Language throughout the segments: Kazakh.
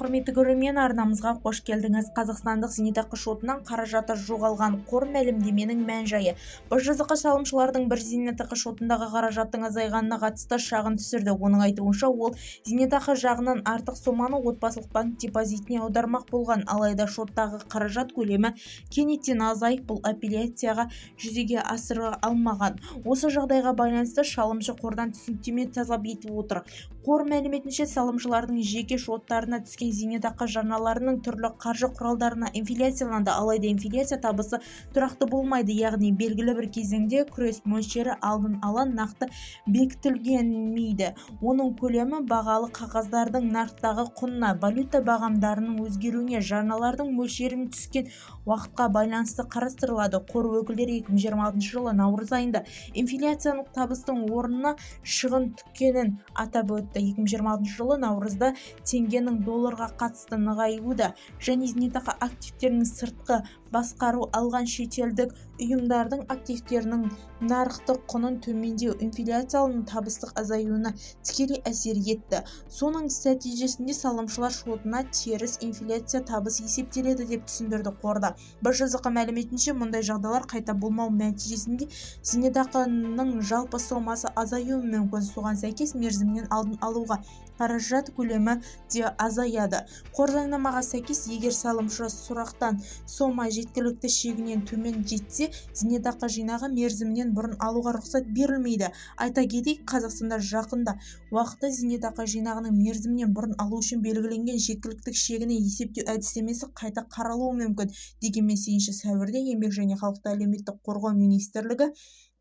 құрметті көрермен, арнамызға қош келдіңіз. Қазақстандық зейнетақы шотынан қаражаты жоғалған қор мәлімдеменің мән-жайы. БЖЗК салымшылардың бір зейнетақы шотындағы қаражаттың азайғанына қатысты шағым түсірді. Оның айтуынша, ол зейнетақы жағынан артық соманы отбасылық банк депозитіне аудармақ болған, алайда шоттағы қаражат көлемі кенеттен азайып, бұл апелляцияға жүзеге асыра алмаған. Осы жағдайға байланысты шалымшы қордан түсініктеме талап етіп отыр. Қор мәліметінше, салымшылардың жеке шоттарына түскен зейнетақы жарналарының түрлі қаржы құралдарына инфляцияланды, алайда инфляция табысы тұрақты болмайды, яғни белгілі бір кезеңде күрес мөлшері алдын ала нақты бекітілгенмейді. Оның көлемі бағалы қағаздардың нарықтағы құнына, валюта бағамдарының өзгеруіне, жарналардың мөлшерін түскен уақытқа байланысты қарастырылады. Қор өкілдері 2026 жылы наурыз айында инфляциялық табыстың орнына шығын түскенін атап өтті. 2026 жылы наурызда теңгенің долларға қатысты нығаюы және зейнетақы активтерінің сыртқы басқару алған шетелдік ұйымдардың активтерінің нарықтық құнын төмендеу инфляцияның табыстық азаюына тікелей әсер етті. Соның нәтижесінде салымшылар шотына теріс инфляция табыс есептеледі деп түсіндірді қорда. БЖЗК мәліметінше, мұндай жағдайлар қайта болмау нәтижесінде зейнетақының жалпы сомасы азаюы мүмкін. Соған сәйкес мерзімінен алдын алуға қаражат көлемі де азаяды. Қор заңнамаға сәйкес, егер салымшы сұрақтан сома жеткілікті шегінен төмен жетсе, зейнетақы жинағы мерзімінен бұрын алуға рұқсат берілмейді. Айта кетейік, Қазақстанда жақында уақытта зейнетақы жинағының мерзімінен бұрын алу үшін белгіленген жеткілікті шегіне есептеу әдістемесі қайта қаралуы мүмкін. Дегенмен, сәуірде Еңбек және халықты әлеуметтік қорғау министрлігі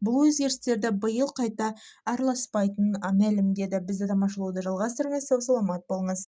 бұл өзгерістерді биыл қайта араласпайтынын мәлімдеді. Бізді тамашалауды жалғастырыңыз, сау саламат болыңыз.